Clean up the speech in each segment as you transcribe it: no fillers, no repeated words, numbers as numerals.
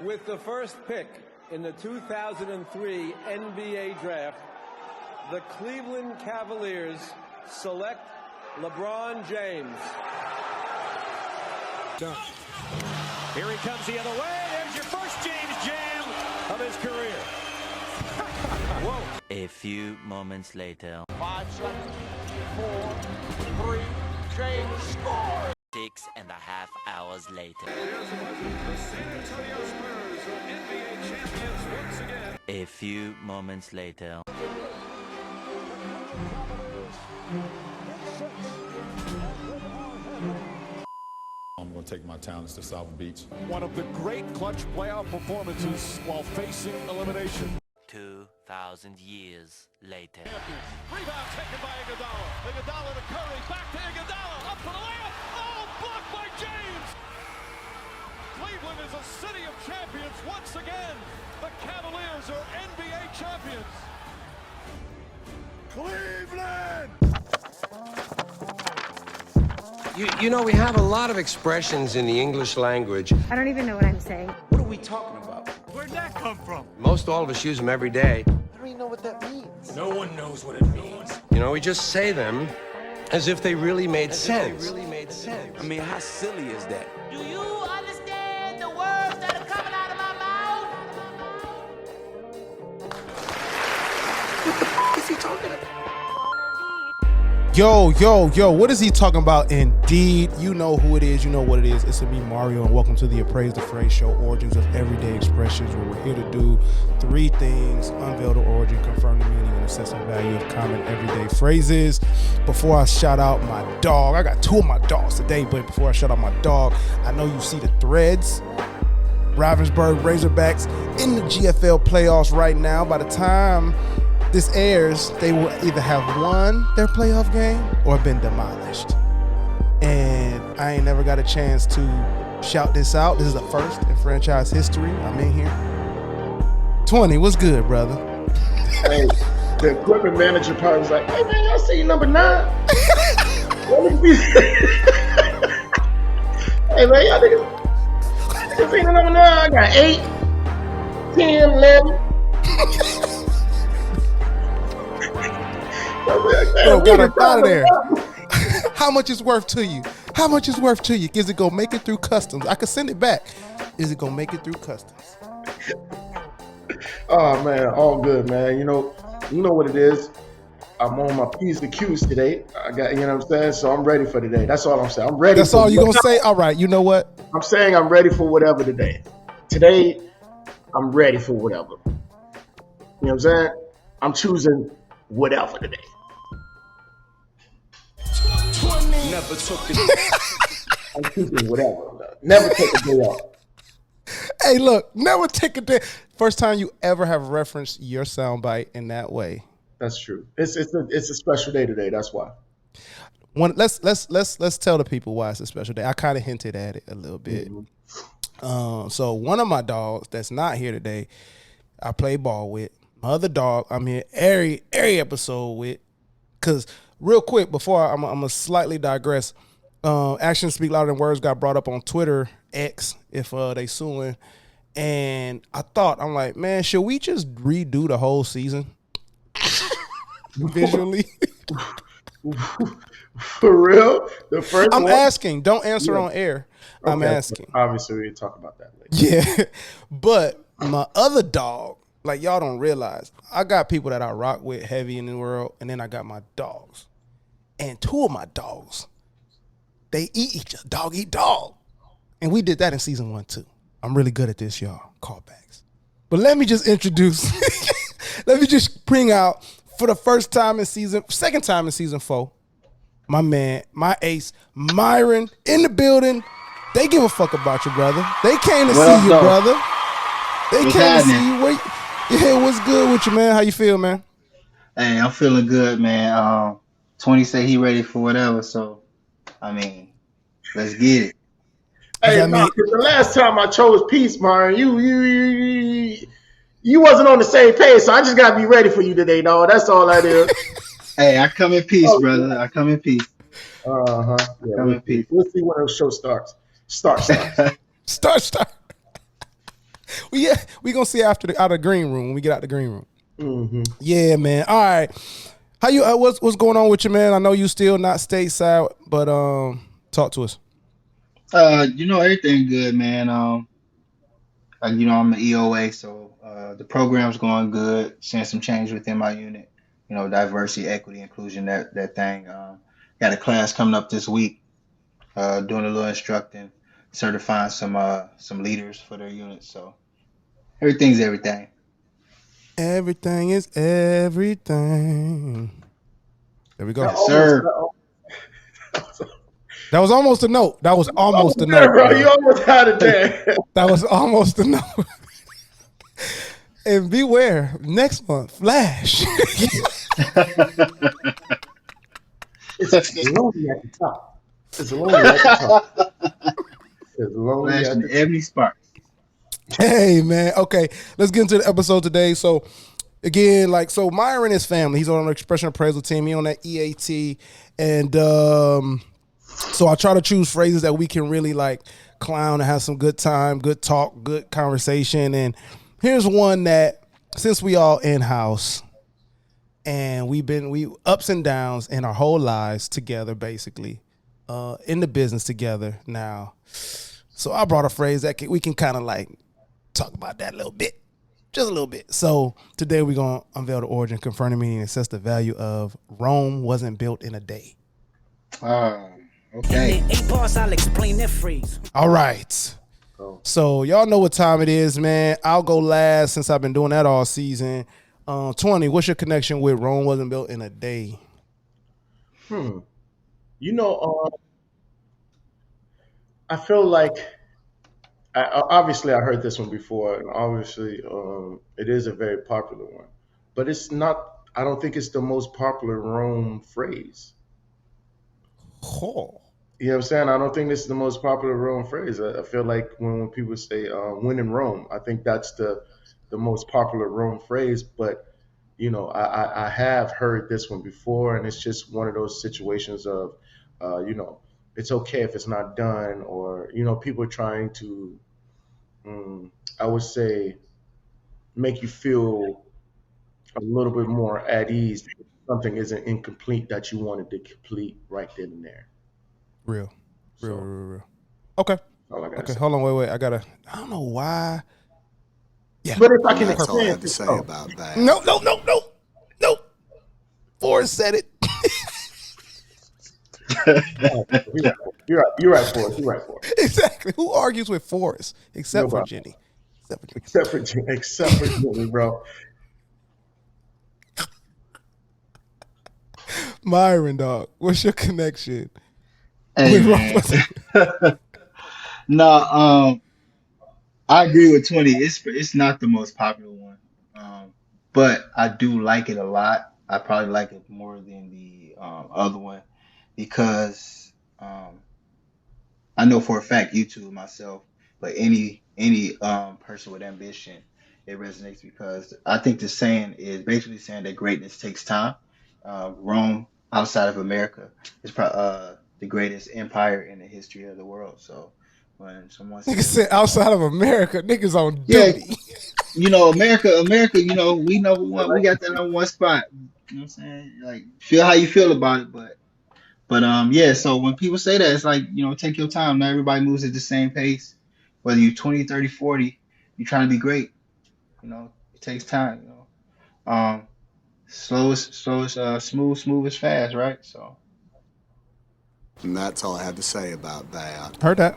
With the first pick in the 2003 NBA draft, the Cleveland Cavaliers select LeBron James. Dunk. Here he comes the other way. There's your first James Jam of his career. Whoa. A few moments later. 5 seconds, 4, 3, James scores! 6.5 hours later. The San Antonio Spurs are NBA champions once again. A few moments later. I'm going to take my talents to South Beach. One of the great clutch playoff performances while facing elimination. 2,000 years later. Rebound taken by Iguodala. Iguodala to Curry. Back to Iguodala. Up for the layup. Oh, blocked by James. Cleveland is a city of champions once again. The Cavaliers are NBA champions. Cleveland! You know, we have a lot of expressions in the English language. I don't even know what I'm saying. What are we talking about? Where'd that come from? Most all of us use them every day. I don't even know what that means. No one knows what it means. You know, we just say them as if they really made sense. I mean, how silly is that? Do you understand the words that are coming out of my mouth? What the f*** is he talking about? Yo, what is he talking about? Indeed, you know who it is, you know what it is. It's me, Mario, and welcome to the Appraise the Phrase Show, Origins of Everyday Expressions, where we're here to do 3 things: unveil the origin, confirm the meaning, and assess the value of common everyday phrases. Before I shout out my dog, I got 2 of my dogs today, but before I shout out my dog, I know you see the threads. Ravensburg Razorbacks in the GFL playoffs right now. By the time this airs, they will either have won their playoff game or been demolished. And I ain't never got a chance to shout this out. This is the first in franchise history. I'm in here. 20, what's good, brother? Hey, the equipment manager probably was like, hey man, y'all see number 9? Hey man, y'all niggas see the number 9? I got 8, 10, 11. Bro, got up out of there. How much is worth to you? How much is worth to you? Is it gonna make it through customs? I can send it back. Is it gonna make it through customs? Oh man, all good, man. You know what it is. I'm on my P's and Q's today. I got, you know what I'm saying? So I'm ready for today. That's all I'm saying. I'm ready. That's all you gonna say? All right, you know what? I'm saying I'm ready for whatever today. Today, I'm ready for whatever. You know what I'm saying? I'm choosing whatever today. Never took it. I'm choosing whatever. Never take a day off. Hey, look, never take a day. First time you ever have referenced your soundbite in that way. That's true. It's a special day today. That's why. Let's tell the people why it's a special day. I kind of hinted at it a little bit. Mm-hmm. So one of my dogs that's not here today, I play ball with. My other dog, I'm here every episode with. Cause real quick before I'm gonna slightly digress. Actions speak louder than words got brought up on Twitter X if they suing, and I'm like, man, should we just redo the whole season visually? For real? The first I'm one? asking. Don't answer on air. Okay. I'm asking. Obviously, we can talk about that later. Yeah, but my other dog, like y'all don't realize, I got people that I rock with heavy in the world, and then I got my dogs. And 2 of my dogs, they eat each other. Dog eat dog. And we did that in season 1 too. I'm really good at this, y'all. Callbacks. But let me just introduce, let me just bring out for the second time in season 4, my man, my ace, Myron in the building. They give a fuck about you, brother. They came to see you, brother. They came to see you. Yeah, what's good with you, man? How you feel, man? Hey, I'm feeling good, man. 20 say he ready for whatever, so I mean, let's get it. Hey, the last time I chose peace, Myron, you wasn't on the same page, so I just gotta be ready for you today, dog. That's all that is. Hey, I come in peace, brother. I come in peace. Yeah, come in peace. We'll see when the show starts. Start. Start. we gonna see after out of the green room when we get out the green room. Mm-hmm. Yeah, man. All right. How you? What's going on with you, man? I know you still not stateside, but talk to us. Everything good, man. I'm an EOA, so the program's going good. Seeing some change within my unit. Diversity, equity, inclusion, that thing. Got a class coming up this week. Doing a little instructing, certifying some leaders for their units. So everything's everything. Everything is everything. There we go. Yes, sir. That was almost a note. That was almost a note. Bro, you almost had it there. That was almost a note. And beware, next month, Flash. It's lonely at the top. It's lonely at the top. It's lonely Flash at the top. Ebony Sparks. Hey, man. Okay, let's get into the episode today. So, again, Myron and his family, he's on the Expression Appraisal team. He's on that EAT. And so I try to choose phrases that we can really, clown and have some good time, good talk, good conversation. And here's one that, since we all in-house, and we ups and downs in our whole lives together, basically, in the business together now. So I brought a phrase that we can kind of talk about that a little bit, just a little bit. So today we're going to unveil the origin, confirm the meaning, and assess the value of Rome wasn't built in a day. Okay. In 8 parts, I'll explain that phrase. All right. So y'all know what time it is, man. I'll go last since I've been doing that all season. 20, what's your connection with Rome wasn't built in a day? I feel like obviously I heard this one before, and obviously it is a very popular one, but it's not. I don't think it's the most popular Rome phrase. Oh. You know what I'm saying? I don't think this is the most popular Rome phrase. I feel like when people say "win in Rome," I think that's the most popular Rome phrase. But I have heard this one before, and it's just one of those situations of it's okay if it's not done, or people are trying to I would say make you feel a little bit more at ease if something isn't incomplete that you wanted to complete right then and there. Real. Okay. Okay, hold on, wait. I don't know why. Yeah. But if I can That's all I explain have to say about that. No. Forrest said it. You're right, Forrest. You're right, Forrest. Exactly. Who argues with Forrest except for Nobody. Jenny? Except for Jenny, bro. Myron, dog, what's your connection? Hey, man. No, I agree with 20. It's not the most popular one, but I do like it a lot. I probably like it more than the other one because I know for a fact YouTube myself, but any person with ambition, it resonates because I think the saying is basically saying that greatness takes time. Rome, outside of America, is the greatest empire in the history of the world. So when someone Nigga said outside of America, niggas on duty. America, we know we got that on one spot. You know what I'm saying? Like, feel how you feel about it, but yeah. So when people say that, it's like, take your time. Not everybody moves at the same pace. Whether you're 20, 30, 40, you're trying to be great. It takes time. Slow is smooth is fast, right? So. And that's all I have to say about that. Heard that.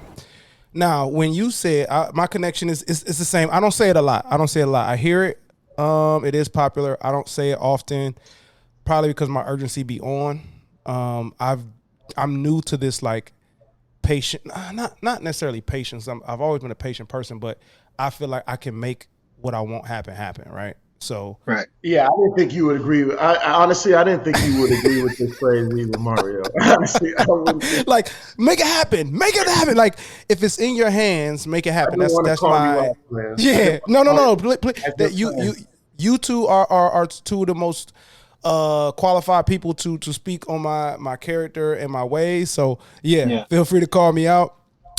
Now, when you said my connection is the same. I don't say it a lot. I hear it. It is popular. I don't say it often, probably because my urgency be on. I'm new to this patient, not necessarily patience. I've always been a patient person, but I feel like I can make what I want happen, right? So right. Yeah, I didn't think you would agree with. Honestly, I didn't think you would agree with this phrase either, Mario. Honestly, I wouldn't think. Make it happen. Like, if it's in your hands, make it happen. That's my. Yeah. No. You two are two of the most qualified people to speak on my character and my ways. So yeah, feel free to call me out.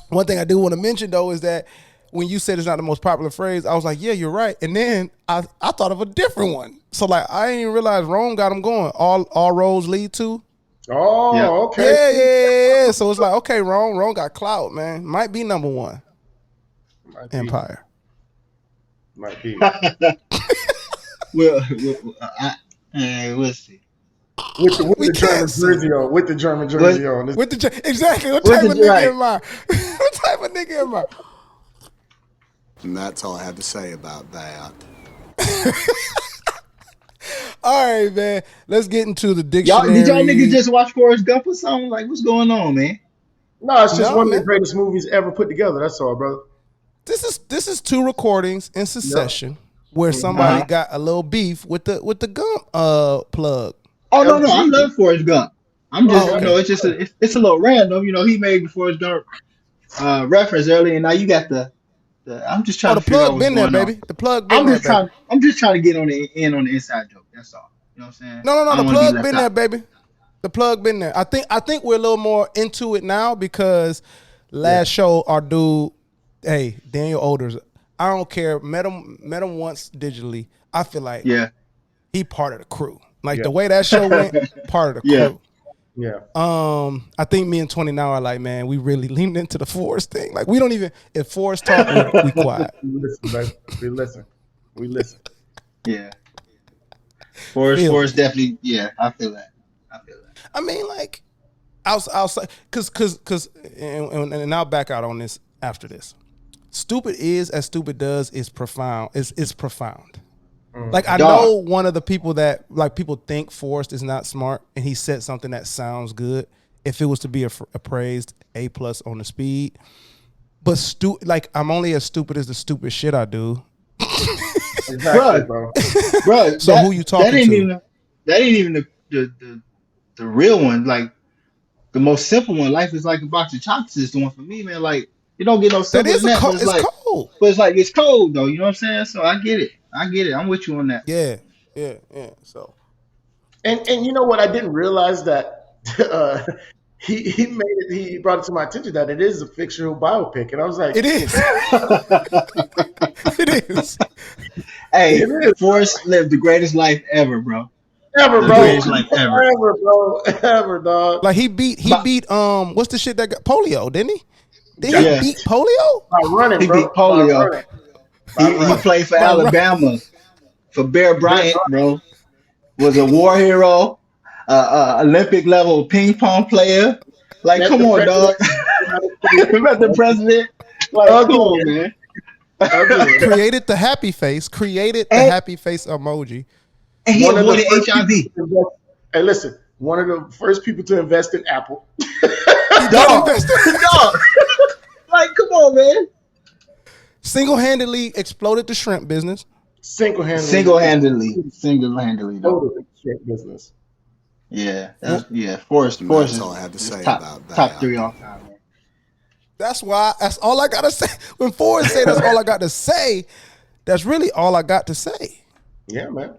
One thing I do want to mention though is that when you said it's not the most popular phrase, I was like, yeah, you're right. And then I thought of a different one. So like I didn't even realize Rome got them going. All roads lead to. Oh, okay. Yeah. So it's like, okay, Rome got clout, man. Might be number one. Empire. Might be. We'll see. With the German jersey on. With the German jersey on. Exactly. What type of nigga am I? What type of nigga am I? And that's all I have to say about that. All right, man. Let's get into the dictionary. Did y'all niggas just watch Forrest Gump or something? Like, what's going on, man? No, it's just one of the greatest movies ever put together. That's all, brother. This is two recordings in succession where somebody got a little beef with the Gump plug. Oh no, I love Forrest Gump. I'm just it's just it's a little random. He made the Forrest Gump reference earlier, and now you got the I'm just trying to figure out what's going on. Baby. The plug been there, baby. I'm just trying to get on the inside joke. That's all. You know what I'm saying? No. The plug been there, baby. The plug been there. I think we're a little more into it now because last show our dude, Daniel Olders. I don't care. Met him once digitally. I feel like he part of the crew. Like the way that show went, part of the crew. Yeah. I think me and 20 now are like, man, we really leaned into the Forrest thing. Like we don't even if Forrest talk, we quiet. We listen, baby. We listen. Yeah. Forrest definitely. Yeah, I feel that. I mean, like, outside, because, and I'll back out on this after this. Stupid is as stupid does is profound. Is profound. Like I know one of the people that like people think Forrest is not smart, and he said something that sounds good. If it was to be appraised A+ on the speed, but like I'm only as stupid as the stupid shit I do. Exactly, bro. So who you talking to? That ain't even the real one. Like the most simple one. Life is like a box of chocolates is the one for me, man. Like you don't get no simpler than that. But it's cold. But it's like it's cold though. You know what I'm saying? So I get it. I'm with you on that. Yeah. So, and you know what? I didn't realize that he made it. He brought it to my attention that it is a fictional biopic, and I was like, it is. It is. Hey, Forrest lived the greatest life ever, bro. Ever, the bro. Greatest life ever. Ever, dog. Like he beat what's the shit that got polio? Didn't he? Did he beat polio? By running, he bro. beat polio. He played for Alabama, for Bear Bryant, bro. Was a war hero, Olympic level ping pong player. Like, come on, dog. Met the president. Like, come on, man. Created the happy face. Created the happy face emoji. And he avoided HIV. Hey, listen. One of the first people to invest in Apple. Dog. Like, come on, man. Single-handedly exploded the shrimp business. Single-handedly. Though. Shrimp business. Yeah. Forrest That's all I have to say about that. Top 3 all time, man. That's all I gotta say. When Forrest say that's all I got to say, that's really all I got to say. Yeah, man.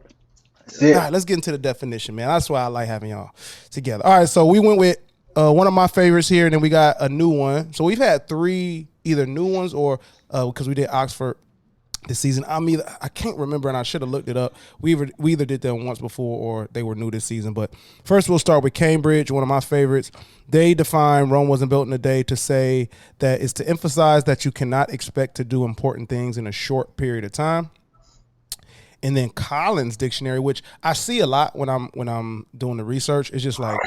All right, let's get into the definition, man. That's why I like having y'all together. All right, so we went with one of my favorites here, and then we got a new one. So we've had 3 either new ones or because we did Oxford this season. I can't remember, and I should have looked it up. We either did them once before or they were new this season. But first, we'll start with Cambridge, one of my favorites. They define Rome wasn't built in a day to say that it's to emphasize that you cannot expect to do important things in a short period of time. And then Collins Dictionary, which I see a lot when I'm doing the research. It's just like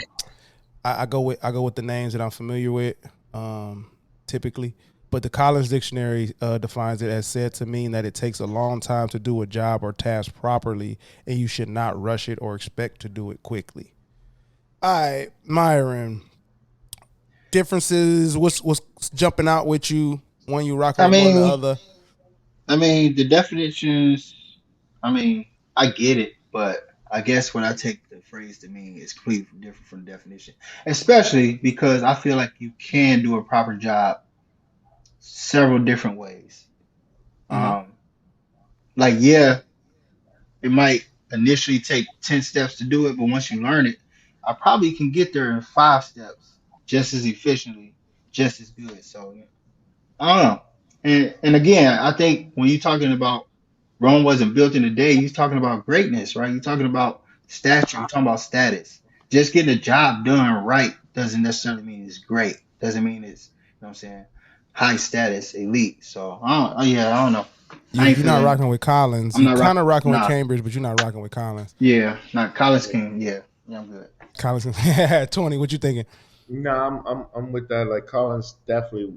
I go with the names that I'm familiar with, typically. But the Collins Dictionary defines it as said to mean that it takes a long time to do a job or task properly, and you should not rush it or expect to do it quickly. All right, Myron. Differences. What's jumping out with you? One you rocking with one or the other? I mean, the definitions. I mean, I get it, but I guess what I take the phrase to mean is completely different from the definition. Especially because I feel like you can do a proper job several different ways. Mm-hmm. It might initially take 10 steps to do it, but once you learn it, I probably can get there in 5 steps just as efficiently, just as good. So I don't know. And again, I think when you're talking about Rome wasn't built in a day, you're talking about greatness, right? You're talking about stature, you're talking about status. Just getting the job done right doesn't necessarily mean it's great. Doesn't mean it's, you know what I'm saying, high status, elite. So I don't know. I ain't You're not feeling rocking with Collins. I'm You not kind of rocking with nah. Cambridge, but you're not rocking with Collins. Yeah, not Collins King. Yeah, I'm good. Collins, 20. What you thinking? No, I'm with that. Like Collins definitely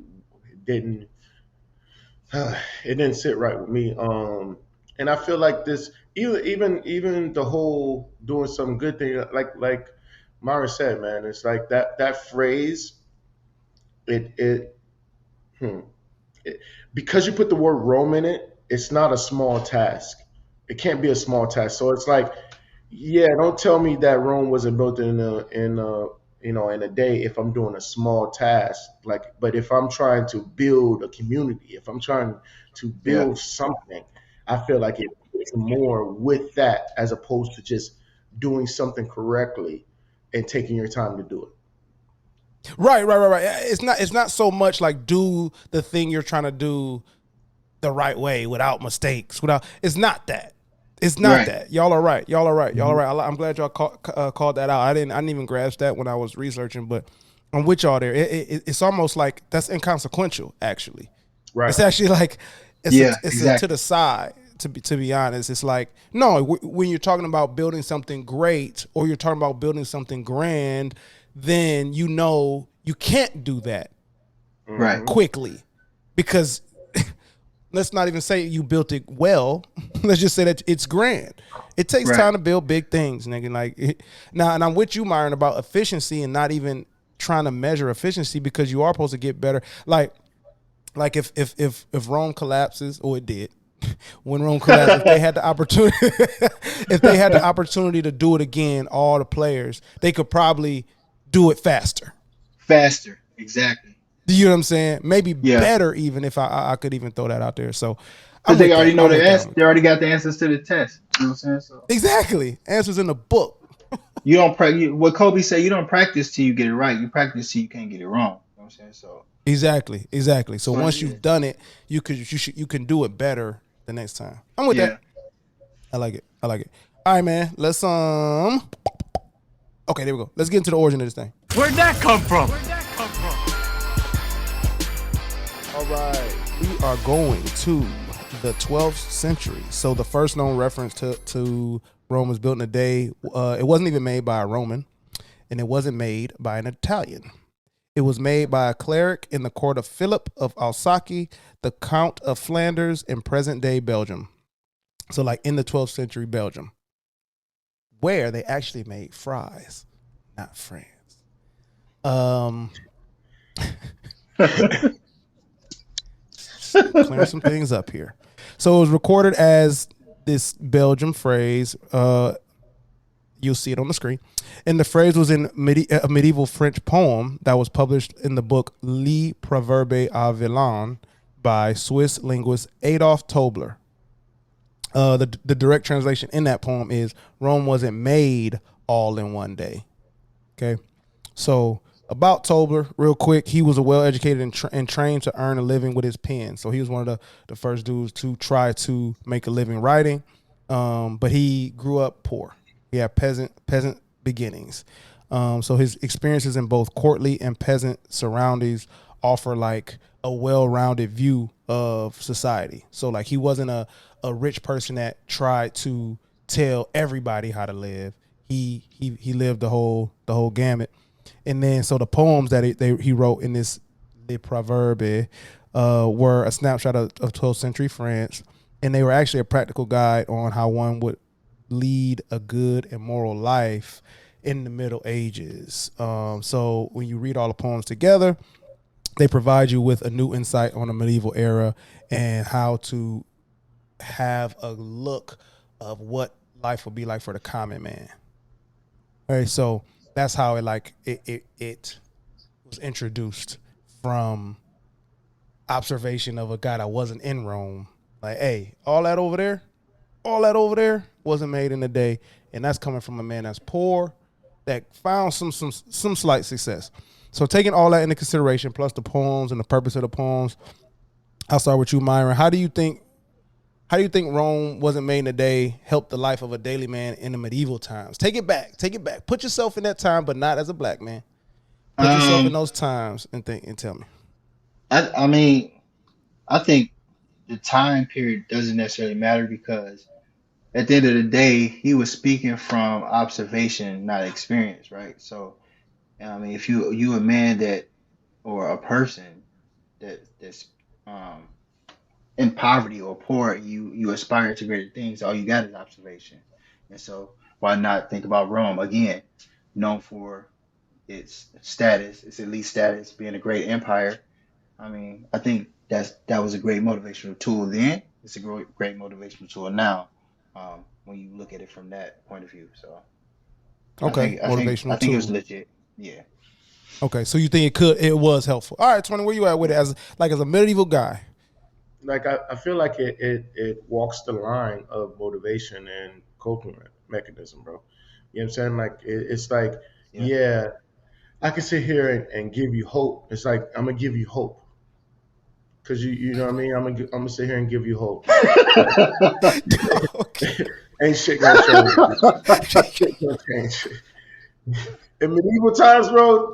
didn't. It didn't sit right with me. And I feel like this, even the whole doing some good thing, like Myron said, man, it's like that phrase. It it, hmm, it because you put the word Rome in it, it's not a small task. It can't be a small task. So it's like, yeah, don't tell me that Rome wasn't built in a day if I'm doing a small task. Like, but if I'm trying to build a community, if I'm trying to Yeah. build something, I feel like it's more with that as opposed to just doing something correctly and taking your time to do it. Right. It's not so much like do the thing you're trying to do the right way without mistakes. It's not that. It's not Right. that. Y'all are right. I'm glad y'all called that out. I didn't even grasp that when I was researching, but I'm with y'all there. It's almost like that's inconsequential. Actually, Right. it's actually like it's exactly. to the side. To be honest, it's like no. When you're talking about building something great or you're talking about building something grand, then you know you can't do that Right. quickly because let's not even say you built it well. Let's just say that it's grand. It takes Right. time to build big things, nigga. Now, and I'm with you, Myron, about efficiency and not even trying to measure efficiency because you are supposed to get better. Like if Rome collapses, or it did, when Rome collapsed, if they had the opportunity to do it again, all the players, they could probably do it faster. Faster. Exactly. Do you know what I'm saying? Maybe Yeah. better even if I could even throw that out there. So Because they already know I'm with the that. answer. They already got the answers to the test. You know what I'm saying? So Exactly. Answers in the book. you don't what Kobe said, you don't practice till you get it right. You practice till you can't get it wrong. You know what I'm saying? So Exactly. So Fine, once yeah. you've done it, you can do it better the next time. I'm with yeah. that. I like it. All right, man. Let's okay, there we go. Let's get into the origin of this thing. Where'd that come from? All right. We are going to the 12th century. So the first known reference to Rome was built in a day. It wasn't even made by a Roman, and it wasn't made by an Italian. It was made by a cleric in the court of Philip of Alsace, the Count of Flanders in present-day Belgium. So like in the 12th century Belgium, where they actually made fries, not France. Clearing some things up here. So it was recorded as this Belgium phrase. You'll see it on the screen. And the phrase was in a medieval French poem that was published in the book Le Proverbe à Vilain by Swiss linguist Adolf Tobler. The direct translation in that poem is Rome wasn't made all in one day. Okay. So about Tobler, real quick, he was a well-educated and trained to earn a living with his pen. So he was one of the first dudes to try to make a living writing. But he grew up poor. He had peasant beginnings. So his experiences in both courtly and peasant surroundings offer like a well-rounded view of society. So like he wasn't a rich person that tried to tell everybody how to live. He lived the whole gamut. And then so the poems that he wrote in this Le Proverbe were a snapshot of 12th century France, and they were actually a practical guide on how one would lead a good and moral life in the Middle Ages. So when you read all the poems together, they provide you with a new insight on the medieval era and how to have a look of what life would be like for the common man. All right, so that's how it was introduced from observation of a guy that wasn't in Rome. Like, hey, all that over there wasn't made in a day, and that's coming from a man that's poor that found some slight success. So taking all that into consideration, plus the poems and the purpose of the poems, I'll start with you, Myron. How do you think Rome wasn't made in a day helped the life of a daily man in the medieval times? Take it back. Put yourself in that time, but not as a black man. Put yourself in those times and tell me. I mean, I think the time period doesn't necessarily matter because at the end of the day, he was speaking from observation, not experience, right? So, I mean, if you a man that or a person that's in poverty or poor, you aspire to greater things. All you got is observation, and so why not think about Rome again, known for its status, its elite status, being a great empire. I mean, I think that was a great motivational tool then. It's a great motivational tool now, when you look at it from that point of view. So, okay, I think it was legit. Yeah. Okay, so you think it was helpful? All right, 20, where you at with it as a medieval guy? Like I feel like it walks the line of motivation and coping mechanism, bro. You know what I'm saying? Like it's like, yeah, I can sit here and give you hope. It's like I'm gonna give you hope. Cause you know what I mean? I'm gonna sit here and give you hope. Ain't shit gonna change. Shit gonna change. In medieval times, bro,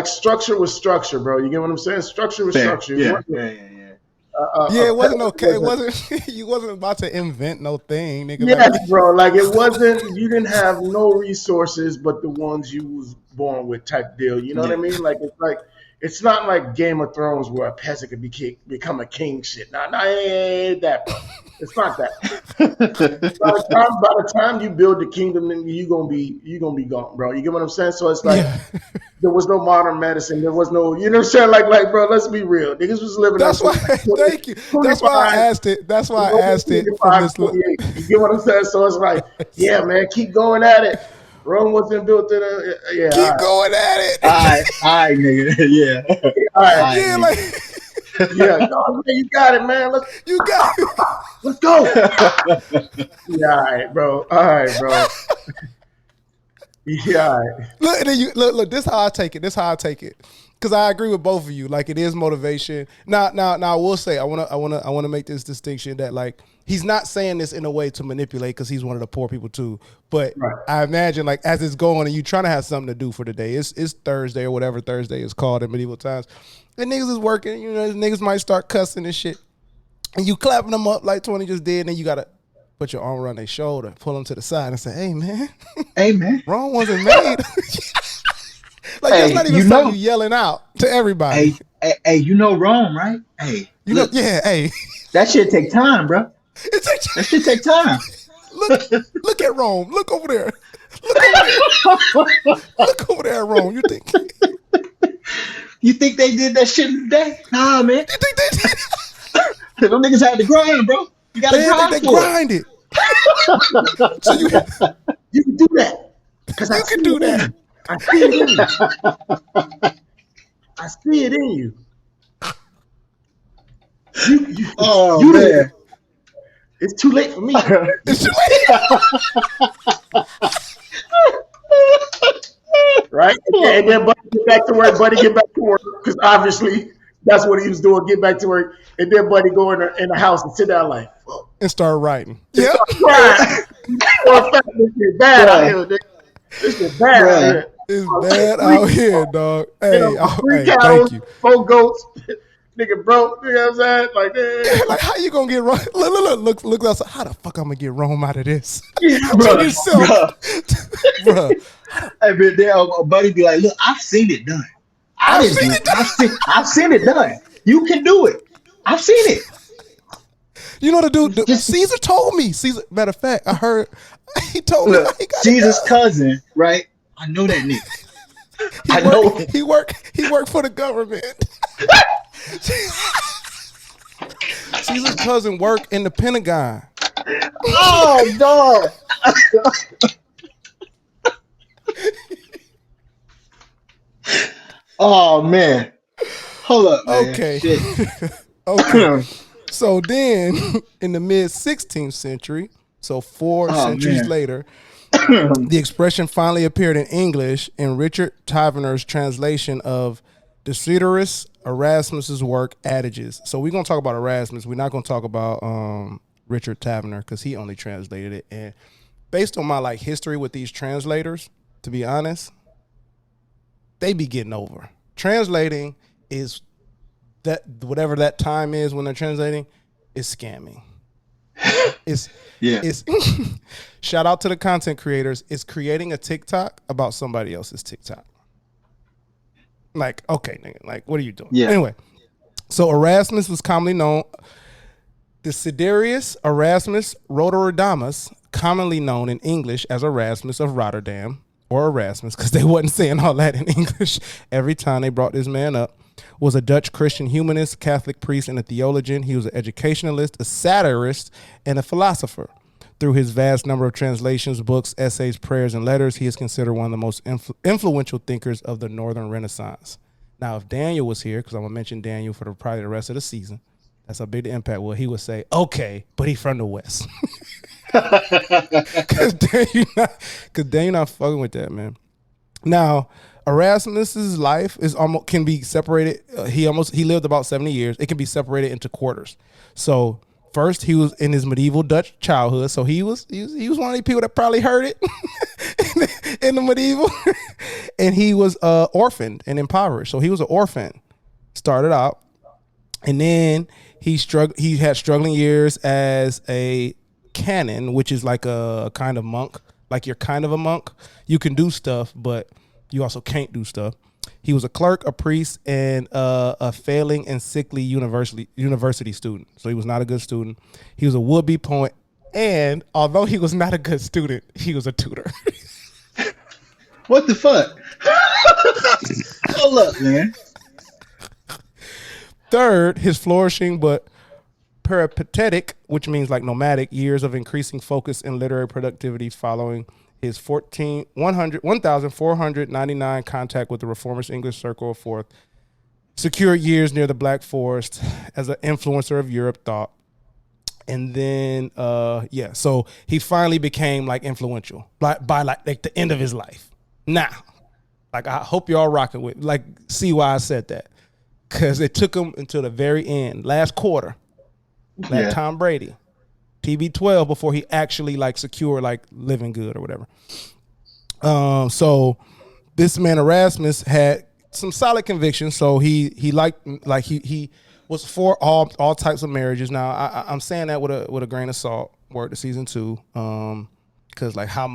structure was structure, bro. You get what I'm saying? Structure was structure. Yeah. It wasn't okay. It wasn't. You wasn't about to invent no thing, nigga. Yeah, bro. Like it wasn't. You didn't have no resources but the ones you was born with, type deal. You know what I mean? It's not like Game of Thrones where a peasant could become a king. Shit. Nah, it ain't that, bro. It's not that. By the time you build the kingdom, then you gonna be gone, bro. You get what I'm saying? So it's like there was no modern medicine. There was no, you know what I'm saying? Like, bro, let's be real. Niggas was living. That's why. Thank you. That's why I asked it. That's why I asked it. You get what I'm saying? So it's like, yeah, man, keep going at it. Rome wasn't built in a keep going at it. All right, nigga. Yeah. All right. Yeah, like. Yeah, no, man, you got it, man. Let's go. Yeah, all right, bro. Yeah, all right. Look. This is how I take it. Because I agree with both of you. Like, it is motivation. Now, I will say I want to make this distinction that, like, he's not saying this in a way to manipulate because he's one of the poor people too. But I imagine, like, as it's going and you trying to have something to do for the day, it's Thursday or whatever Thursday is called in medieval times. And niggas is working, you know, niggas might start cussing and shit. And you clapping them up like 20 just did, and then you got to put your arm around their shoulder, pull them to the side and say, hey, man. Wrong wasn't made. Like, that's not even something you yelling out to everybody. Hey, you know Rome, right? Hey. Hey. That shit take time, bro. That shit take time. Look at Rome. Look over there. Look over there at Rome. You think they did that shit today? Nah, man. You think they did? Them niggas had to grind, bro. You got to grind. They grinded. So you can do that. You can do that. I see it in you. I see it in you. You man. It's too late for me. It's too late. Right? And then Buddy get back to work. Because obviously that's what he was doing. Get back to work. And then Buddy go in the house and sit down like, whoa. And start writing. Yeah. It's bad out here. This is bad out here. It's bad out here, dog. Hey, three cows, thank you. 4 goats. Nigga broke. You know what I'm saying? Like, like, how you gonna get Rome? Look outside. How the fuck I'm gonna get Rome out of this? Yeah, bro. Hey, man, then a buddy be like, look, I've seen it done. I've seen it done. You can do it. I've seen it. You know the dude, Caesar told me. Matter of fact, I heard he told me. Caesar's cousin, right? I know that nigga. He worked for the government. Caesar's cousin worked in the Pentagon. Oh, dog. Oh, man. Hold up, man. Okay. Shit. Okay. So then, in the mid-16th century, so 4 centuries later, the expression finally appeared in English in Richard Taverner's translation of Desiderius Erasmus's work, Adages. So we're going to talk about Erasmus. We're not going to talk about Richard Tavener because he only translated it. And based on my like history with these translators, to be honest, they be getting over. Translating is that whatever that time is when they're translating is scamming. It's shout out to the content creators. It's creating a TikTok about somebody else's TikTok. Like, okay, nigga, like, what are you doing? Yeah. Anyway, so Erasmus was commonly known, Desiderius Erasmus Roterodamus, commonly known in English as Erasmus of Rotterdam, or Erasmus, because they wasn't saying all that in English every time they brought this man up, was a Dutch Christian humanist, Catholic priest, and a theologian. He was an educationalist, a satirist, and a philosopher. Through his vast number of translations, books, essays, prayers, and letters, he is considered one of the most influential thinkers of the Northern Renaissance. Now, if Daniel was here, because I'm going to mention Daniel for probably the rest of the season, that's how big the impact was. He would say, okay, but he's from the West. Because Daniel not fucking with that, man. Now, Erasmus's life is almost can be separated. He lived about 70 years. It can be separated into quarters. So first, he was in his medieval Dutch childhood. So he was one of the people that probably heard it in the medieval, and he was orphaned and impoverished. So he was an orphan. Started out, and then he had struggling years as a canon, which is like a kind of monk. Like you're kind of a monk. You can do stuff, but you also can't do stuff. He was a clerk, a priest, and a failing and sickly university student. So he was not a good student. He was a would-be poet, and although he was not a good student, he was a tutor. What the fuck? Hold up, man. Third, his flourishing but peripatetic, which means like nomadic, years of increasing focus and literary productivity following his 1,499 contact with the reformist English circle of Forth, secured years near the Black Forest as an influencer of Europe thought. And then, so he finally became like influential by the end of his life. Now, like I hope y'all rocking with, like, see why I said that. Because it took him until the very end, last quarter, like Tom Brady, TB12, before he actually like secured like living good or whatever. So this man Erasmus had some solid convictions. So he was for all types of marriages. Now I'm saying that with a grain of salt. Word to season 2, because like how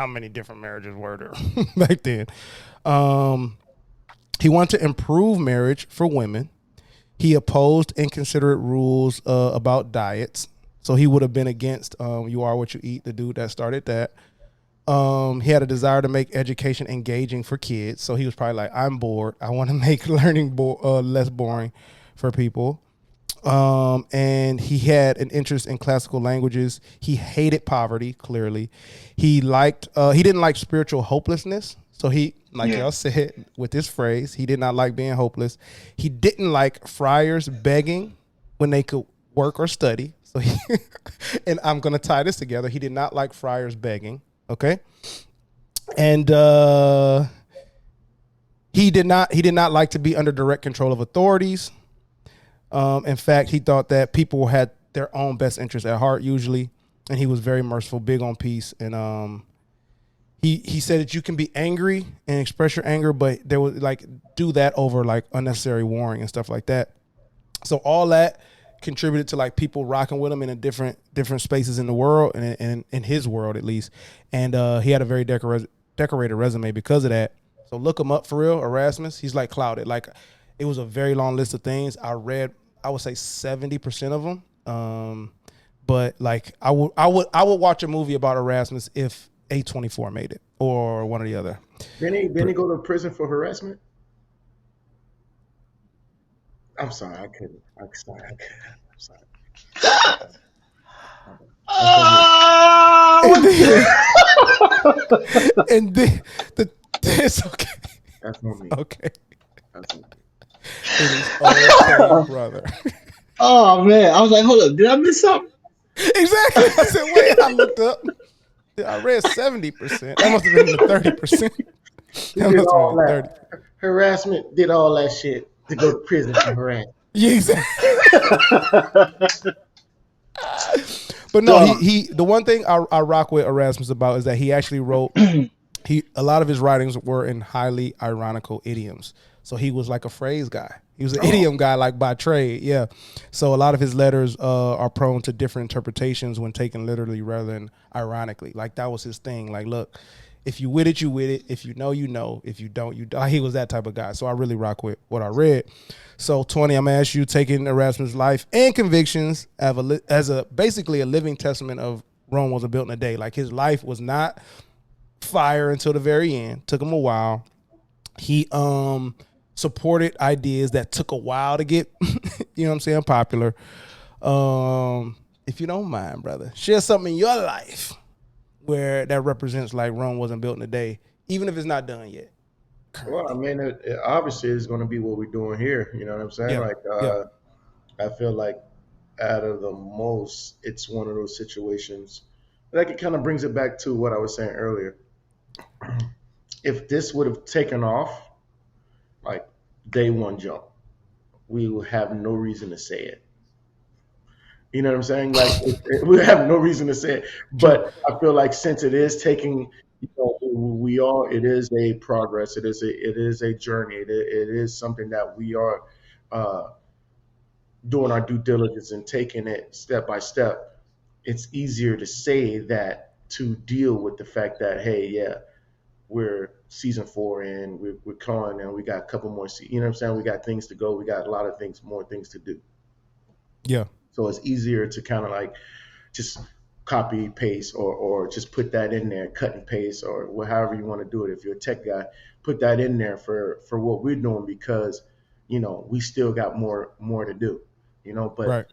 many different marriages were there back then. He wanted to improve marriage for women. He opposed inconsiderate rules about diets. So he would have been against You Are What You Eat, the dude that started that. He had a desire to make education engaging for kids. So he was probably like, I'm bored. I want to make learning less boring for people. And he had an interest in classical languages. He hated poverty, clearly. He didn't like spiritual hopelessness. So he, y'all said with this phrase, he did not like being hopeless. He didn't like friars begging when they could work or study. So and I'm going to tie this together. He did not like friars begging. Okay. And he did not like to be under direct control of authorities. In fact, he thought that people had their own best interests at heart usually, and he was very merciful, big on peace. And he said that you can be angry and express your anger, but there was like do that over like unnecessary warring and stuff like that. So all that contributed to like people rocking with him in a different spaces in the world and in his world at least. And he had a very decorated resume because of that. So look him up for real, Erasmus. He's like clouded. Like it was a very long list of things. I read, I would say 70% of them. But like I would watch a movie about Erasmus if A24 made it or one or the other. Didn't he go to prison for harassment? I'm sorry, I couldn't. I'm sorry. And it's okay. That's not me. Okay. That's not me. It is okay, brother. Oh man, I was like, hold up, did I miss something? Exactly. I said, wait, I looked up. I read 70%. That must have been the 30%. That must have been 30%. Harassment did all that shit. to go to prison for harassment. Yeah, exactly. But no, he the one thing I rock with Erasmus about is that he actually wrote a lot of his writings were in highly ironical idioms. So he was like a phrase guy. He was an idiom guy, like by trade. Yeah. So a lot of his letters are prone to different interpretations when taken literally rather than ironically. Like that was his thing. Like, look, if you with it, you with it. If you know, you know. If you don't, you don't. He was that type of guy. So I really rock with what I read. So 20, I'm gonna ask you, taking Erasmus' life and convictions as a basically a living testament of Rome wasn't built in a day. Like his life was not fire until the very end. Took him a while. He supported ideas that took a while to get, you know what I'm saying, popular. If you don't mind, brother, share something in your life where that represents like Rome wasn't built in a day, even if it's not done yet. Well, I mean, it obviously is going to be what we're doing here. You know what I'm saying? Yeah. Like, I feel like out of the most, it's one of those situations. Like it kind of brings it back to what I was saying earlier. If this would have taken off, like day one jump, we would have no reason to say it. You know what I'm saying? Like we have no reason to say it. But I feel like since it is taking, you know, it is a progress. It is a journey. It is something that we are doing our due diligence and taking it step by step. It's easier to say that to deal with the fact that, hey, yeah, we're season 4 and we're calling and we got a couple more. You know what I'm saying? We got things to go. We got a lot of more things to do. Yeah. So it's easier to kind of like just copy, paste, or just put that in there, cut and paste, or however you want to do it. If you're a tech guy, put that in there for what we're doing because, you know, we still got more to do, you know, but right.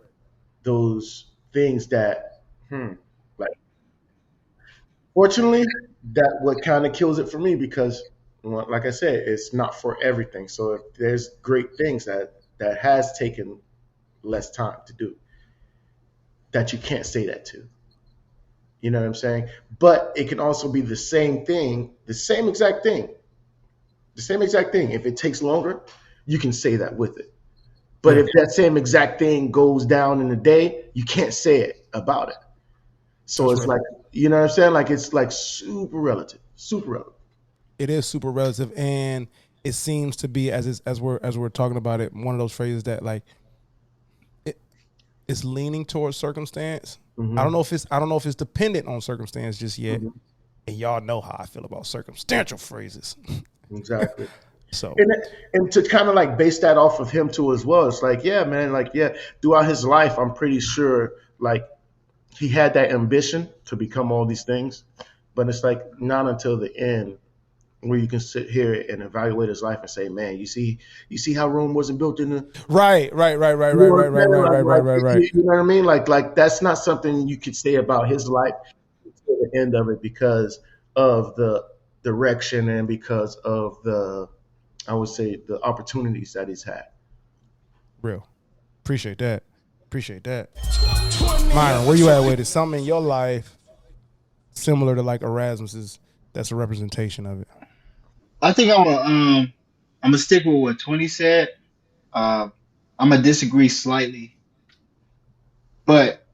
Those things that, like, fortunately, that what kind of kills it for me because, like I said, it's not for everything. So if there's great things that has taken less time to do, that you can't say that to. You know what I'm saying? But it can also be the same thing, the same exact thing. If it takes longer, you can say that with it. But if that same exact thing goes down in a day, you can't say it about it. So it's like, you know what I'm saying? Like it's like super relative. It is super relative, and it seems to be as we're talking about it, one of those phrases that like it's leaning towards circumstance. Mm-hmm. I don't know if it's dependent on circumstance just yet. Mm-hmm. And y'all know how I feel about circumstantial phrases. Exactly. So and to kind of like base that off of him too as well. It's like, yeah, man, like, yeah, throughout his life, I'm pretty sure like he had that ambition to become all these things, but it's like not until the end where you can sit here and evaluate his life and say, man, you see how Rome wasn't built in the right. You know what I mean? Like that's not something you could say about his life to the end of it because of the direction and because of the, I would say, the opportunities that he's had. Real. Appreciate that. Myron, where you at with it? Something in your life similar to like Erasmus's that's a representation of it. I think I'm gonna stick with what 20 said. I'm gonna disagree slightly, but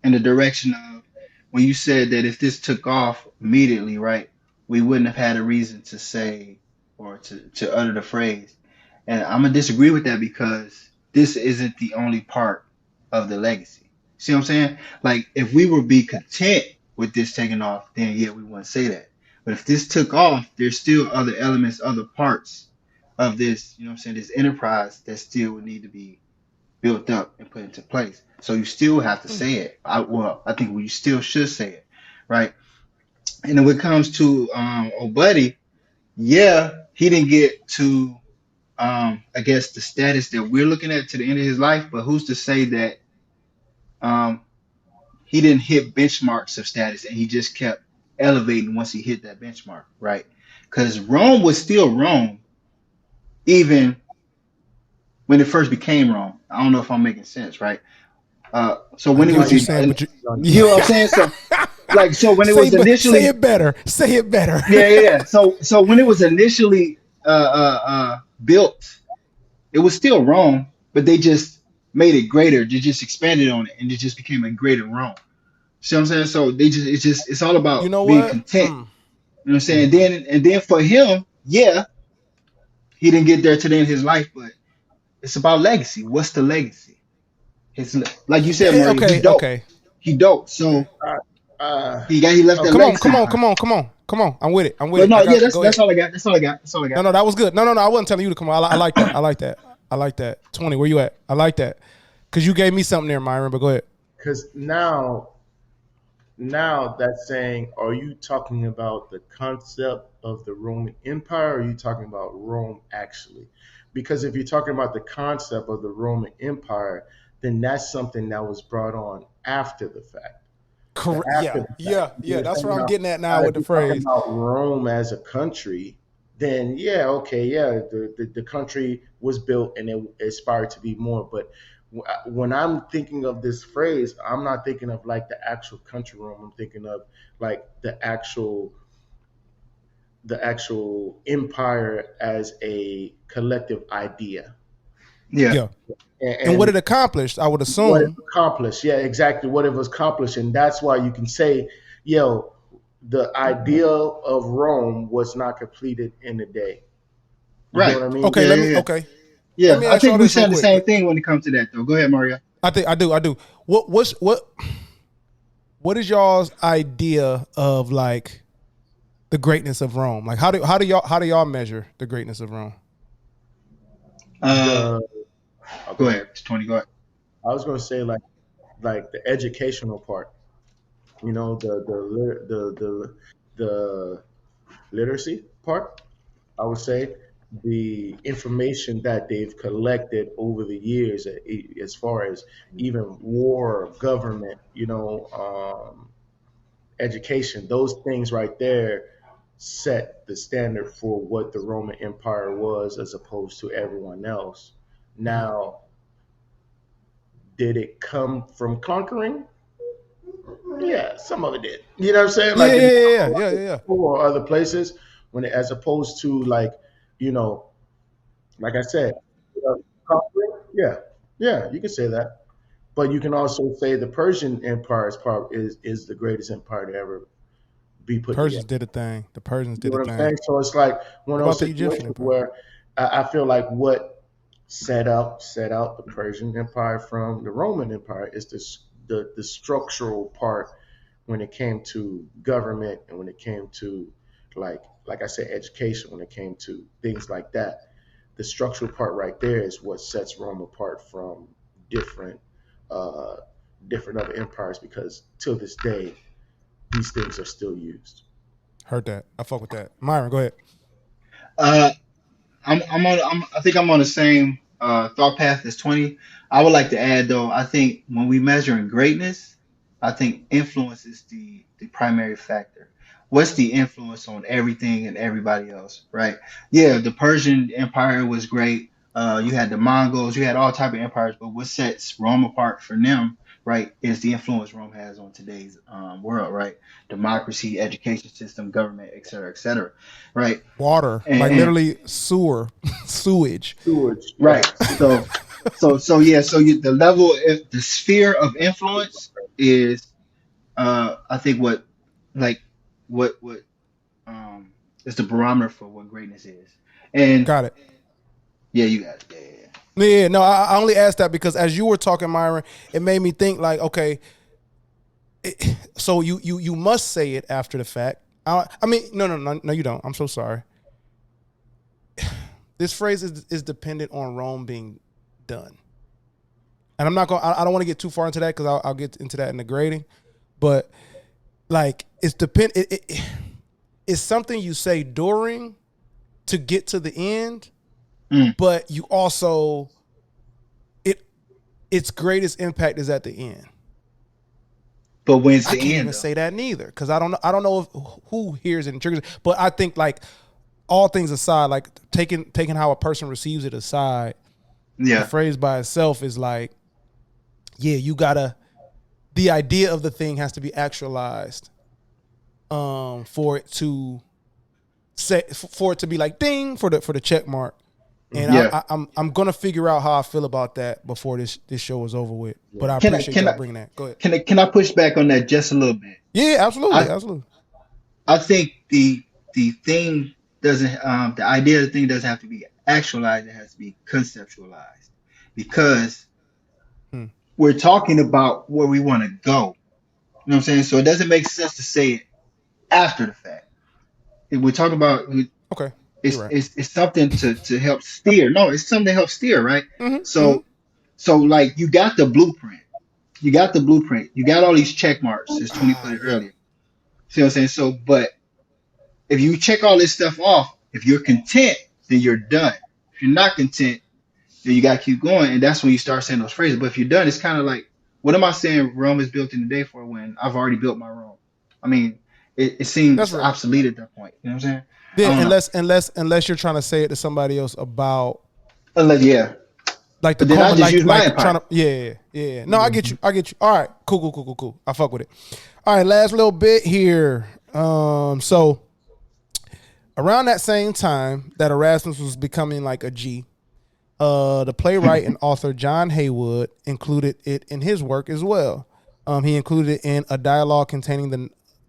in the direction of when you said that if this took off immediately, right, we wouldn't have had a reason to say or to utter the phrase. And I'm gonna disagree with that because this isn't the only part of the legacy. See what I'm saying? Like if we would be content with this taking off, then yeah, we wouldn't say that. But if this took off, there's still other elements, other parts of this, you know what I'm saying, this enterprise that still would need to be built up and put into place. So you still have to say it. I think we still should say it, right? And then when it comes to old buddy, yeah, he didn't get to, I guess, the status that we're looking at to the end of his life, but who's to say that he didn't hit benchmarks of status and he just kept elevating once he hit that benchmark, right? Because Rome was still Rome even when it first became Rome. I don't know if I'm making sense, right? So when it was, you know what I'm saying? So when it was initially, say it better. Yeah. So when it was initially built, It was still Rome, but they just made it greater. They just expanded on it, and it just became a greater Rome. See what I'm saying? So it's all You about know being what? content. You know what I'm saying? And then for him, yeah, he didn't get there to the end of his life, but it's about legacy. What's the legacy? It's like you said, Mario. He Okay, dope. okay, He dope. okay. So he left that Come on, legacy come on, behind. come on, come on, come on. I'm with it. I'm with But it. no, I yeah, got. Go that's ahead. all I got. That's all I got. That's all I got. No, that was good. No, I wasn't telling you to come on. I like that. I like that. I like that. 20, where you at? I like that. Because you gave me something there, Myron, but go ahead. Because now that's saying, are you talking about the concept of the Roman Empire, or are you talking about Rome actually? Because if you're talking about the concept of the Roman Empire, then that's something that was brought on after the fact. Correct. After the fact. Yeah. That's what I'm Now, getting at now with if the you're talking phrase. about Rome as a country, then yeah, okay, yeah, the country was built and it aspired to be more. But when I'm thinking of this phrase, I'm not thinking of like the actual country Rome. I'm thinking of like the actual empire as a collective idea. Yeah. And what it accomplished, I would What it assume. accomplished, yeah, exactly what it was accomplished, and that's why you can say, yo, the ideal of Rome was not completed in a day. You know Right. what I mean? Okay, Yeah, let yeah, me. yeah. Okay, let Yeah. me I ask y'all think we this real said the quick. same thing when it comes to that, though. Go ahead, Mario. I do. What is y'all's idea of like the greatness of Rome? Like how do y'all measure the greatness of Rome? The Go ahead. It's 20. Go ahead. I was going to say like the educational part. You know, the literacy part. I would say the information that they've collected over the years, as far as even war, government, education, those things right there set the standard for what the Roman Empire was as opposed to everyone else. Now, did it come from conquering? Yeah, some of it did. You know what I'm saying? Like Yeah. or other places as opposed to like, you know, like I said, conquering. Yeah, you can say that. But you can also say the Persian Empire is the greatest empire to ever be put Persians together. did a thing. The Persians You did know a what I'm thing. saying? So it's like one What of those about the Egyptian situations Empire? where I feel like what set out the Persian Empire from the Roman Empire is the structural part when it came to government and when it came to like I said, education, when it came to things like that. The structural part right there is what sets Rome apart from different uh, different other empires because till this day these things are still used. Heard that. I fuck with that. Myron, go ahead. Uh, I think I'm on the same thought path as 20. I would like to add though, I think when we measure in greatness, I think influence is the primary factor. What's the influence on everything and everybody else, right? Yeah, the Persian Empire was great. You had the Mongols, you had all type of empires, but what sets Rome apart for them, right, is the influence Rome has on today's world, right? Democracy, education system, government, et cetera, right? Water, like And literally sewage. Sewage, right. The level, the sphere of influence is, I think like, what is the barometer for what greatness is. And Got it. yeah, you got it. Yeah. Yeah, no, I only asked that because as you were talking, Myron, it made me think like, okay, so you must say it after the fact. I mean, no, you don't. I'm so sorry. This phrase is dependent on Rome being done, and I'm not going. I don't want to get too far into that because I'll get into that in the grading, but like it's it's something you say during to get to the end, but you also its greatest impact is at the end. But when's I the can't end? even say that neither because I don't know who hears it and triggers it. But I think like all things aside, like taking how a person receives it aside, Yeah. the phrase by itself is like, yeah, you gotta. The idea of the thing has to be actualized, for it to be like ding for the check mark And I'm gonna figure out how I feel about that before this show is over with. But I appreciate you bringing that. Go ahead. Can I push back on that just a little bit? Yeah, absolutely. I think the thing doesn't the idea of the thing doesn't have to be actualized. It has to be conceptualized, because we're talking about where we want to go. You know what I'm saying? So it doesn't make sense to say it after the fact. If we're talking about it's something to help steer. No, it's something to help steer, right? So like you got the blueprint. You got all these check marks, as 20 put it earlier. See what I'm saying? So, but if you check all this stuff off, if you're content, then you're done. If you're not content, then you got to keep going. And that's when you start saying those phrases. But if you're done, it's kind of like, what am I saying Rome is built in a day for when I've already built my Rome? I mean, it seems obsolete at that point. You know what I'm saying? Yeah, unless you're trying to say it to somebody else about. Like the then I just use my empire. Yeah. No, I get you. All right, cool. I fuck with it. All right, last little bit here. So around that same time that Erasmus was becoming like a G, the playwright and author John Heywood included it in his work as well. He included it in a dialogue containing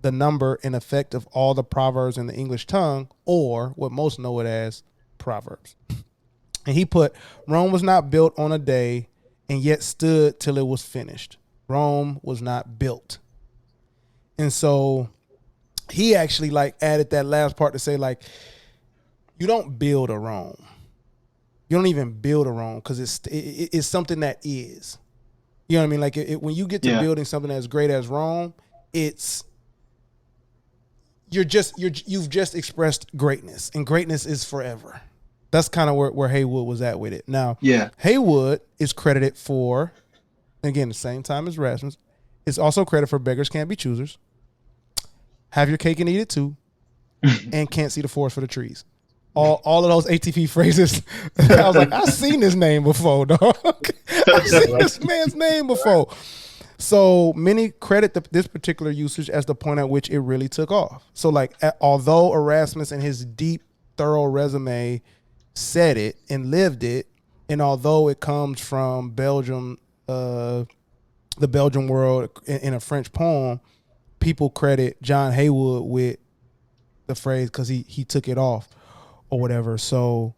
the number and effect of all the proverbs in the English tongue, or what most know it as Proverbs. And he put, Rome was not built on a day and yet stood till it was finished. Rome was not built. And so he actually like added that last part to say, like, you don't build a Rome. You don't even build a Rome, because it's something that is. You know what I mean? Like when you get to building something as great as Rome, you've just expressed greatness, and greatness is forever. That's kind of where Heywood was at with it. Now, Heywood is credited for, again, the same time as Erasmus, is also credited for Beggars Can't Be Choosers, Have Your Cake and Eat It Too, and Can't See the Forest for the Trees. All of those ATP phrases. I was like, I've seen this name before, dog. I've seen this man's name before. So many credit this particular usage as the point at which it really took off. So like, although Erasmus and his deep, thorough resume said it and lived it, and although it comes from Belgium, the Belgian world in a French poem, people credit John Heywood with the phrase because he took it off or whatever. So,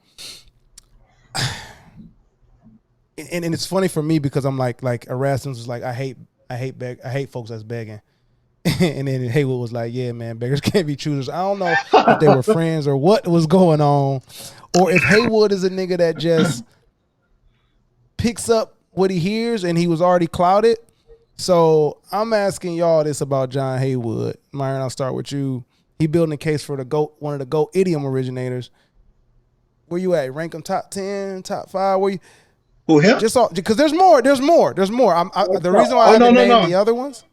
and it's funny for me because I'm like Erasmus was like, I hate folks that's begging. And then Heywood was like, yeah, man, beggars can't be choosers. I don't know if they were friends or what was going on, or if Heywood is a nigga that just picks up what he hears and he was already clouded. So I'm asking y'all this about John Heywood. Myron, I'll start with you. He building a case for the GOAT, one of the GOAT idiom originators. Where you at? Rank him top 10, top 5? Where you? Who, him? Just all, because there's more. The reason why I haven't named the other ones.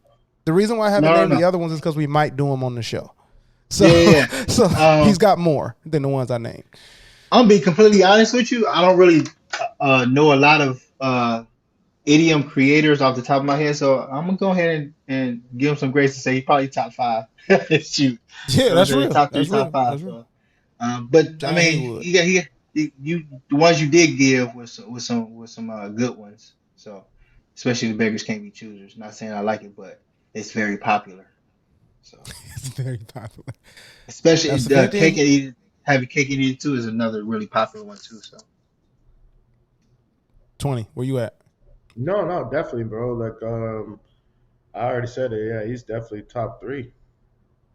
The reason why I haven't named the other ones is because we might do them on the show. So, so he's got more than the ones I named. I'm gonna be completely honest with you. I don't really know a lot of idiom creators off the top of my head, so I'm gonna go ahead and give him some grace and say he's probably top 5. Shoot, yeah, that's real. Top 3, top 5. So. But John, I mean, you the ones you did give with some good ones. So especially the Beggars Can't Be Choosers. Not saying I like it, but it's very popular. So it's very popular. Especially Cake and Eat It, Have Your Cake and Eat It Too is another really popular one too. So 20, where you at? No, definitely, bro. Like I already said it. Yeah, he's definitely top 3.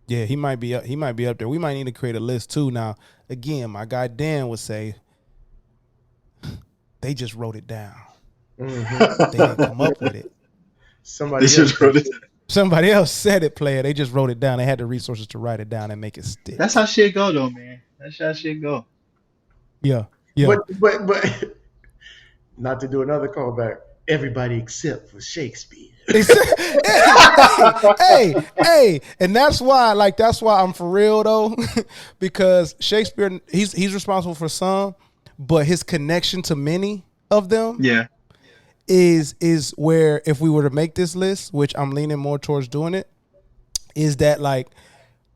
Yeah, he might be up there. We might need to create a list too. Now, again, my guy Dan would say they just wrote it down. Mm-hmm. They didn't come up with it. Somebody else wrote it. Somebody else said it, player. They just wrote it down. They had the resources to write it down and make it stick. That's how shit go, though, man. That's how shit go. Yeah. But not to do another callback. Everybody except for Shakespeare. hey, and that's why I'm for real though, because Shakespeare, he's responsible for some, but his connection to many of them, is where if we were to make this list, which I'm leaning more towards doing it, is that like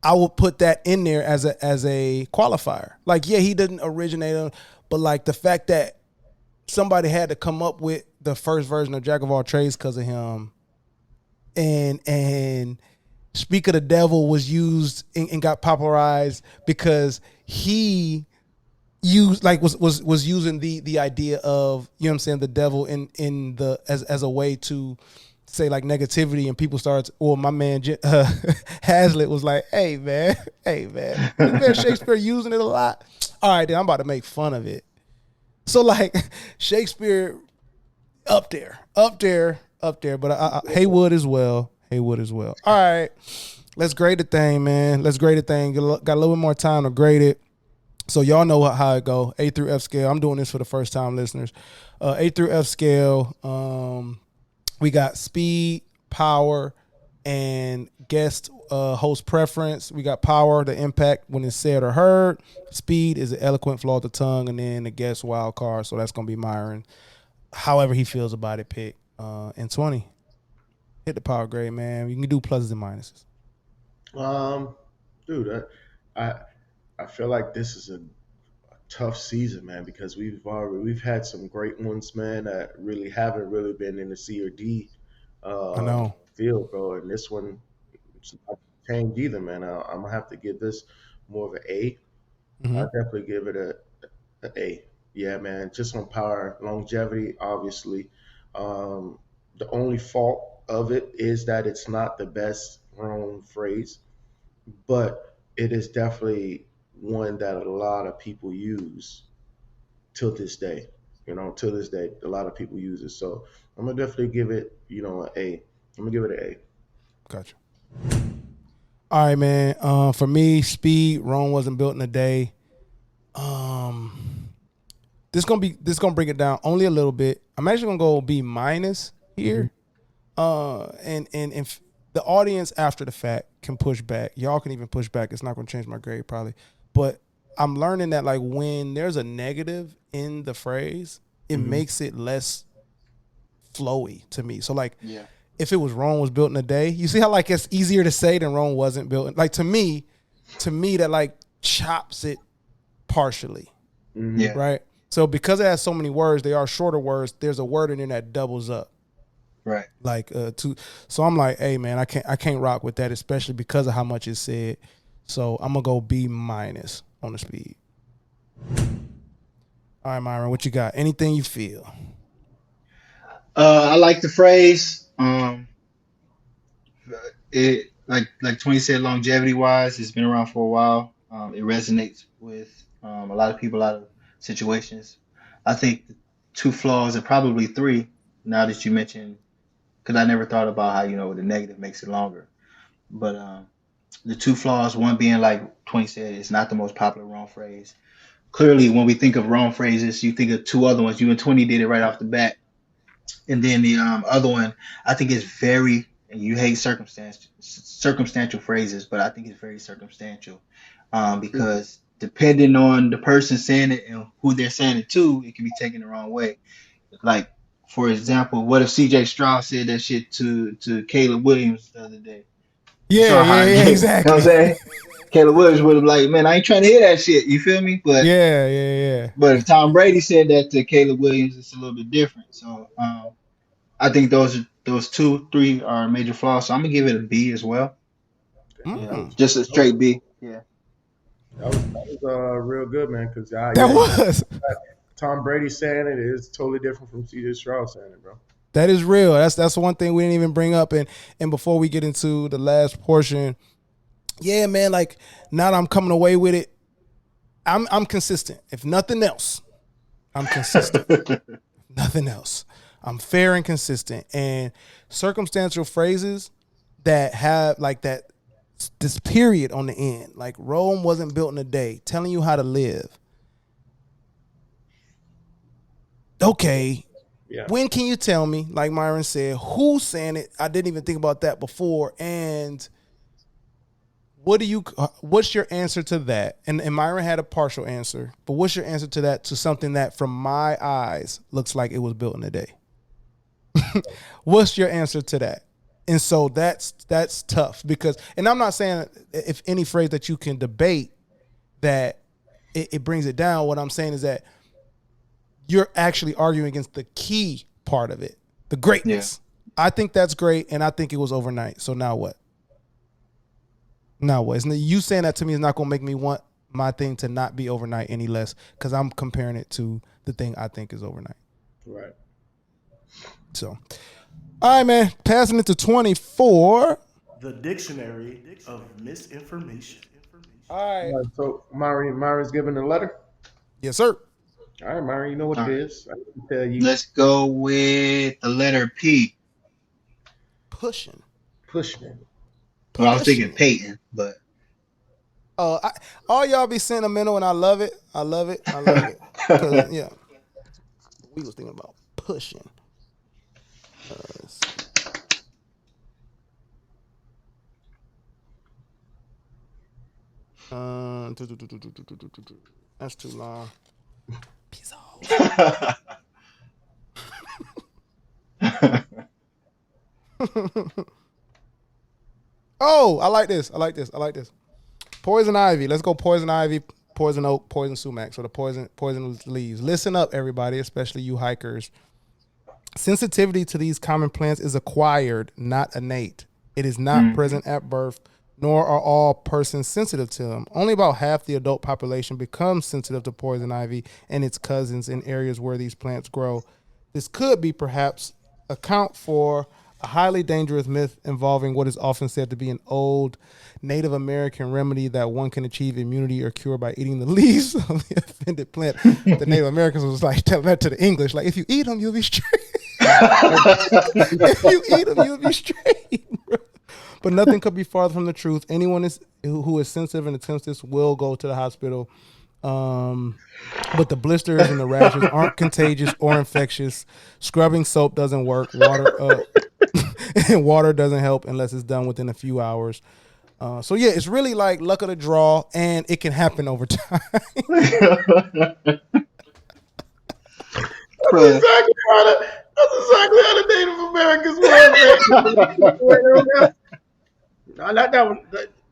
I would put that in there as a qualifier. Like, yeah, he didn't originate them, But like the fact that somebody had to come up with the first version of Jack of all trades because of him, and Speak of the Devil was used and got popularized because he used was using the idea of, you know what I'm saying, the devil in the as a way to say like negativity, and people started, or my man Hazlitt was like, hey man, this man Shakespeare using it a lot. All right, then I'm about to make fun of it. So like Shakespeare up there, but Heywood as well. All right, let's grade the thing, man. Got a little bit more time to grade it. So y'all know how it go. A through F scale. I'm doing this for the first time listeners. A through F scale. We got speed, power, and guest host preference. We got power, the impact when it's said or heard. Speed is the eloquent flow of the tongue, and then the guest wild card. So that's gonna be Myron. However he feels about it, pick. And 20. Hit the power grade, man. You can do pluses and minuses. Dude, I feel like this is a tough season, man, because we've had some great ones, man, that really haven't really been in the C or D I know. field, bro. And this one, it's not changed either, man. I'm gonna have to give this more of an A. I definitely give it a A. Yeah, man. Just on power, longevity, obviously. The only fault of it is that it's not the best grown phrase, but it is definitely one that a lot of people use till this day. A lot of people use it. So I'm gonna definitely give it, an A. I'm gonna give it an A. Gotcha. All right, man. For me, speed. Rome wasn't built in a day. This gonna bring it down only a little bit. I'm actually gonna go B minus here. And if the audience after the fact can push back, y'all can even push back. It's not gonna change my grade probably, but I'm learning that like when there's a negative in the phrase, it makes it less flowy to me. So like, if it was Rome was built in a day, you see how like it's easier to say than Rome wasn't built. Like to me that like chops it partially, right? So because it has so many words, they are shorter words. There's a word in there that doubles up. Right. Like so I'm like, hey man, I can't rock with that, especially because of how much it said. So I'm gonna go B minus on the speed. All right, Myron, what you got? Anything you feel? I like the phrase. It like 20 said, longevity wise, it's been around for a while. It resonates with a lot of people, a lot of situations. I think the two flaws, and probably three, now that you mentioned, because I never thought about how the negative makes it longer. But the two flaws, one being like 20 said, it's not the most popular wrong phrase. Clearly, when we think of wrong phrases, you think of two other ones. You and 20 did it right off the bat. And then the other one, I think is very, and you hate circumstantial phrases, but I think it's very circumstantial because depending on the person saying it and who they're saying it to, it can be taken the wrong way. Like, for example, what if CJ Stroud said that shit to Caleb Williams the other day? Yeah, exactly. You know what I'm saying? Caleb Williams would have like, man, I ain't trying to hear that shit. You feel me? But yeah. But if Tom Brady said that to Caleb Williams, it's a little bit different. So I think those 2-3 are major flaws. So I'm gonna give it a B as well. Just a straight B. Yeah. That was real good, man. Because was Tom Brady saying it is totally different from CJ Stroud saying it, bro. That is real. That's one thing we didn't even bring up. And before we get into the last portion, yeah, man, like now that I'm coming away with it, I'm consistent. If nothing else, I'm consistent. Nothing else. I'm fair and consistent. And circumstantial phrases that have like this period on the end, like Rome wasn't built in a day, telling you how to live. Okay. Yeah. When can you tell me, like Myron said, who's saying it? I didn't even think about that before. And what's your answer to that? And Myron had a partial answer, but what's your answer to that, to something that from my eyes looks like it was built in a day? What's your answer to that? And so that's tough because, and I'm not saying if any phrase that you can debate that it brings it down. What I'm saying is that you're actually arguing against the key part of it, the greatness. Yeah. I think that's great, and I think it was overnight. So now what? Now what? You saying that to me is not going to make me want my thing to not be overnight any less, because I'm comparing it to the thing I think is overnight. Right. So, all right, man. Passing it to 24. The Dictionary of Misinformation. All right. So Myron's giving the letter? Yes, sir. All right, Myron, you know what it is. I can tell you. Let's go with the letter P. Pushing. Well, I was thinking Peyton, but. All y'all be sentimental, and I love it. I love it. 'Cause, yeah. We was thinking about pushing. That's too long. Peace out. Oh, I like this. Poison ivy. Let's go poison ivy, poison oak, poison sumac. So the poison leaves. Listen up, everybody, especially you hikers. Sensitivity to these common plants is acquired, not innate. It is not present at birth, nor are all persons sensitive to them. Only about half the adult population becomes sensitive to poison ivy and its cousins in areas where these plants grow. This could be perhaps account for a highly dangerous myth involving what is often said to be an old Native American remedy that one can achieve immunity or cure by eating the leaves of the offended plant. The Native Americans was like telling that to the English, like, if you eat them, you'll be straight. If you eat them, you'll be straight. But nothing could be farther from the truth. Anyone who is sensitive and attempts this will go to the hospital. But the blisters and the rashes aren't contagious or infectious. Scrubbing soap doesn't work. Water doesn't help unless it's done within a few hours. So yeah, it's really like luck of the draw, and it can happen over time. That's exactly how the Native Americans were. No, not that one.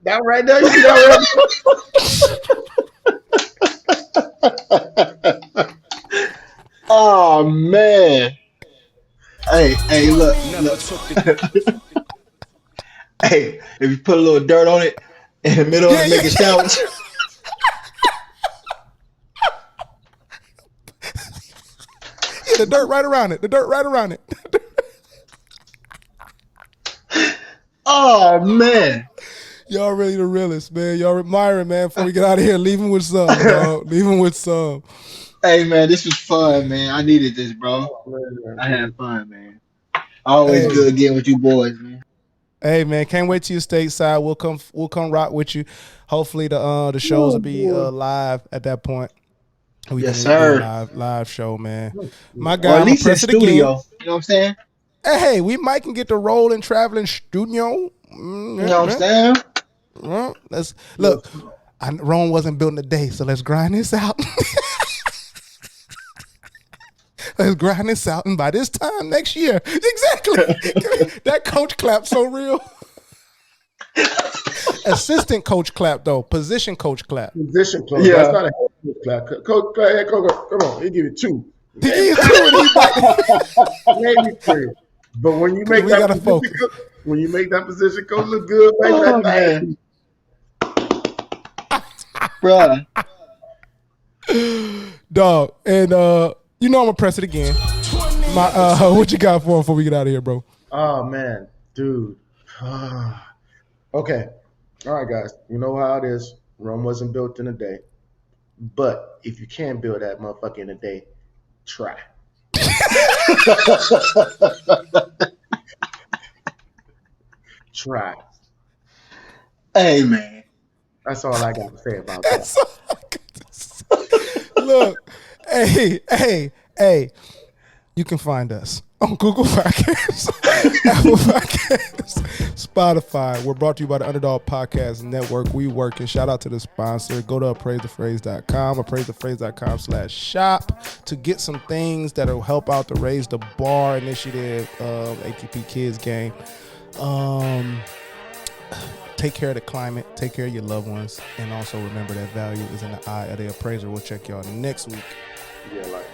That one right there. You see that right? Oh man. Hey, look. Hey, if you put a little dirt on it in the middle and make a sandwich. Yeah, the dirt right around it. Oh man. Y'all really the realest, man. Y'all Myron, man, before we get out of here, leave him with some, dog. Leave him with some. Hey man, this was fun, man. I needed this, bro. I had fun, man. Always good getting with you boys, man. Hey man, can't wait till you stateside. We'll come rock with you. Hopefully the shows will be live at that point. Yes, sir. Live show, man. My guy, or at least in studio. Again. You know what I'm saying? Hey, we might can get the roll and traveling studio. You know what I'm saying? Well, look. Rome wasn't built in a day, so let's grind this out. Let's grind this out, and by this time next year, exactly. That coach clap so real. Assistant coach clap though. Position coach clap. Position coach. Yeah. That's not a head clap. Coach, come on. He give you two. He give you two. Maybe three. But when you make that position coach look good, man. Bruh. Dog. And you know I'm gonna press it again. What you got for him before we get out of here, bro? Oh man, dude. Okay. All right, guys. You know how it is. Rome wasn't built in a day. But if you can't build that motherfucker in a day, try. Try. Hey, man. That's all I got to say about that. Look, hey. You can find us on Google Podcasts, Apple Podcasts, Spotify. We're brought to you by the Underdog Podcast Network. We work, and shout out to the sponsor. Go to appraisethephrase.com, appraisethephrase.com/shop to get some things that will help out to raise the bar initiative of ATP Kids Game. Take care of the climate, take care of your loved ones, and also remember that value is in the eye of the appraiser. We'll check y'all next week. Yeah, like